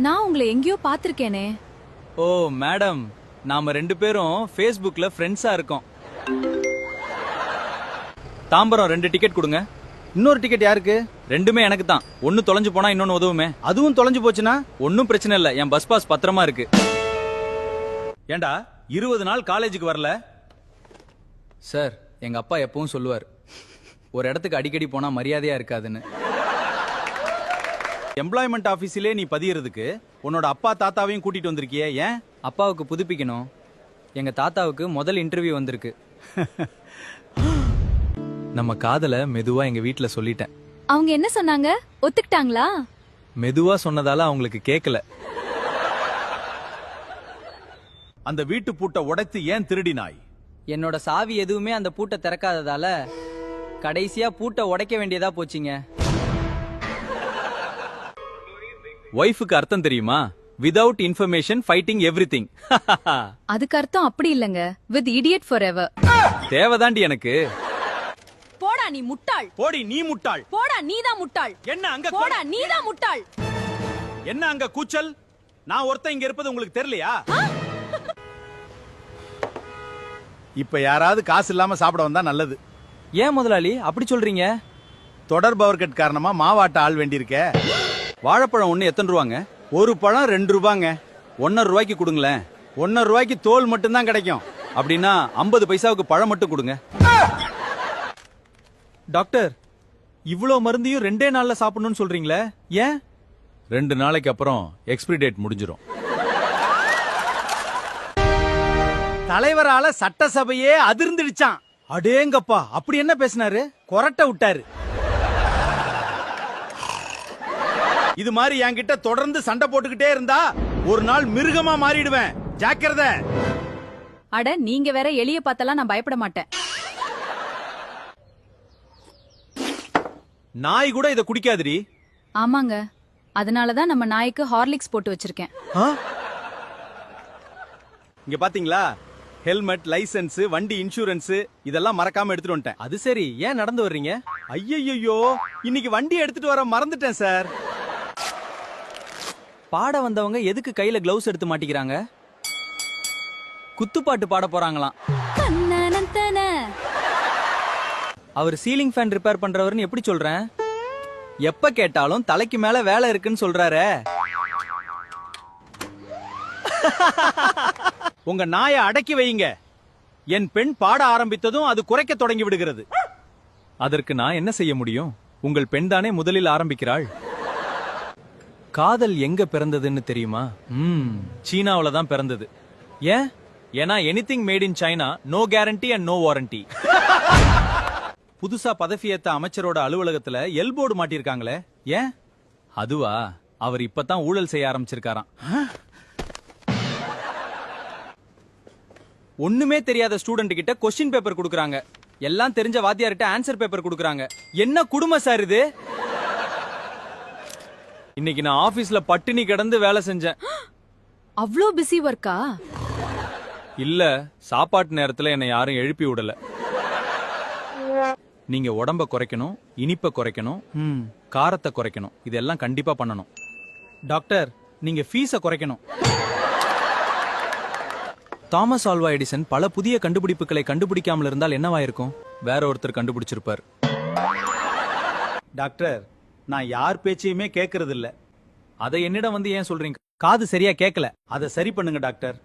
நான் உங்களை எங்கேயோ பாத்திருக்கேனே. ஓ மேடம், நாம 2 பேரும் Facebookல ஃப்ரெண்ட்ஸா இருக்கோம். தாம்பரம் 2 டிக்கெட் கொடுங்க. இன்னொரு டிக்கெட் யாருக்கு? ரெண்டுமே எனக்கு தான். ஒன்னு தொலைஞ்சு போனா இன்னொன்னு உதவுமே. அதுவும் தொலைஞ்சு போச்சுன்னா? ஒன்னும் பிரச்சனை இல்ல, என் பஸ் பாஸ் பத்திரமா இருக்கு. ஏண்டா 20 நாள் காலேஜுக்கு வரல? சார், எங்க அப்பா எப்பவும் சொல்லுவார், ஒரு இடத்துக்கு அடிக்கடி போனா மரியாதையா இருக்காதுன்னு. எம்ப்ளாய்மெண்ட் ஆபீஸிலே நீ பதியறதுக்கு உன்னோட அப்பா தாத்தாவையும் கூட்டிட்டு வந்திருக்கியே, ஏன்? அப்பாவுக்கு புதுப்பிக்கணும். எங்க தாத்தாவுக்கு முதல் இன்டர்வியூ வந்திருக்கு. நம்ம காதல மெதுவா எங்க வீட்ல சொல்லிட்டேன். அவங்க என்ன சொன்னாங்க? ஒத்துக்கிட்டாங்களா? மெதுவா சொன்னதால அவங்களுக்கு கேக்கல. அந்த வீட்டு பூட்டை உடைத்து ஏன் திருடினாய்? என்னோட சாவி எதுவுமே அந்த பூட்டை திறக்காததால கடைசியா பூட்டை உடைக்க வேண்டியதா போச்சுங்க. ஒய்ஃபுக்கு அர்த்தம் தெரியுமா? Without information fighting everything. அதுக்கு அர்த்தம் அப்படி இல்லங்க. With idiot forever. தேவதாண்டி எனக்கு. போடா நீ முட்டாள். போடி நீ முட்டாள். போடா நீதான் முட்டாள். என்ன அங்க? போடா நீதான் முட்டாள். என்ன அங்க கூச்சல்? நான் ஒருத்தன் இங்க இருப்பது உங்களுக்கு தெரியலையா? இப்ப யாராவது காசு இல்லாம சாப்பிட வந்தா நல்லது. ஏன் முதலாளி அப்படி சொல்றீங்க? தொடர் பவர் கட் காரணமா மாவாட்ட ஆள் வேண்டியிருக்க. வாழைப்பழம் ஒண்ணு எத்தனை ரூபாங்க? ஒரு பழம் 2 ரூபாங்க. 1.5 ரூபாய்க்கு கொடுங்களேன். 1.5 ரூபாய்க்கு தோல் மட்டும்தான் கிடைக்கும். அப்படின்னா 50 பைசாவுக்கு பழம் மட்டும் கொடுங்க. டாக்டர், இவ்ளோ மருந்தையும் 2 நாள்ல சாப்பிடணும்னு சொல்றீங்களே, ஏன்? 2 நாளைக்கு அப்புறம் எக்ஸ்பிரி டேட் முடிஞ்சிரும். தலைவரால சட்டசபையே அதிர்ந்துடுச்சான். அடேங்கப்பா, அப்படி என்ன பேசினாரு? கொரட்டை விட்டாரு. இது மாதிரி என்கிட்ட தொடர்ந்து சண்டை போட்டுக்கிட்டே இருந்தா ஒரு நாள் மிருகமா மாறிடுவேன். ஜாக்கிரதை. அட, நீங்க வேற எலிய பார்த்தலாம் நான் பயப்பட மாட்டேன். நாய் கூட இத குடிக்காதுடி. ஆமாங்க, அதனாலதான் நம்ம நாய்க்கு ஹார்லிக்ஸ் போட்டு வச்சிருக்கேன். இங்க பாத்தீங்களா, ஹெல்மெட், லைசென்ஸ், வண்டி இன்சூரன்ஸ் இதெல்லாம் மறக்காம எடுத்துட்டு வந்துட்டேன். அது சரி, ஏன் நடந்து வர்றீங்க? ஐயையோ, இன்னைக்கு வண்டி எடுத்துட்டு வர மறந்துட்டேன் சார். பாட வந்தவங்க எதுக்கு கையில கிளவுஸ் எடுத்து மாட்டிக்கிறாங்க? குத்துப்பாட்டு பாட போறாங்களாம். அவர் சீலிங் ஃபேன் ரிப்பேர் பண்றவர்னு எப்படி சொல்றேன்? எப்ப கேட்டாலும் தலைக்கு மேல வேலை இருக்குன்னு சொல்றாரே. உங்க நாயை அடக்கி வையுங்க. என் பெண் பாட ஆரம்பித்ததும் அது குறைக்க தொடங்கி விடுகிறது. அதற்கு நான் என்ன செய்ய முடியும்? உங்கள் பெண் தானே முதலில் ஆரம்பிக்கிறாள். காதல் எங்க பிறந்ததுன்னு தெரியுமா? சீனாவுல தான் பிறந்தது. ஏன்? ஏன்னா anything made in China, no guarantee and no warranty. புதுசா பதவியேத்த அமைச்சரோட அலுவலகத்துல எல்போர்டு மாட்டிருக்காங்களே, ஏன்? அதுவா, அவர் இப்பதான் ஊழல் செய்ய ஆரம்பிச்சிருக்காராம். ஒண்ணுமே தெரியாத ஸ்டூடெண்ட் கிட்ட கொஸ்டின் பேப்பர் கொடுக்கறாங்க. எல்லாம் தெரிஞ்ச வாத்தியார்கிட்ட ஆன்சர் பேப்பர் கொடுக்கறாங்க. என்ன குடும்பம் சார் இது? இன்னைக்கு நான் ஆபீஸ்ல பட்டினி கிடந்து வேலை செஞ்சேன். அவ்ளோ பிஸி ஒர்க்கா? இல்ல, சாப்பாட்டு நேரத்துல என்னை யாரும் எழுப்பி விடல. நீங்க உடம்ப குறைக்கணும், இனிப்பை குறைக்கணும், காரத்தை குறைக்கணும். இதெல்லாம் கண்டிப்பா பண்ணணும். டாக்டர், நீங்க ஃபீஸ குறைக்கணும். தாமஸ் ஆல்வா எடிசன் பல புதிய கண்டுபிடிப்புகளை கண்டுபிடிக்காமல் இருந்தால் என்னவாயிருக்கும்? வேற ஒருத்தர் கண்டுபிடிச்சிருப்பார். டாக்டர், நான் யார் பேச்சையுமே கேட்கறது இல்ல. அதை என்னிடம் வந்து ஏன் சொல்றீங்க? காது சரியா கேட்கல, அதை சரி பண்ணுங்க டாக்டர்.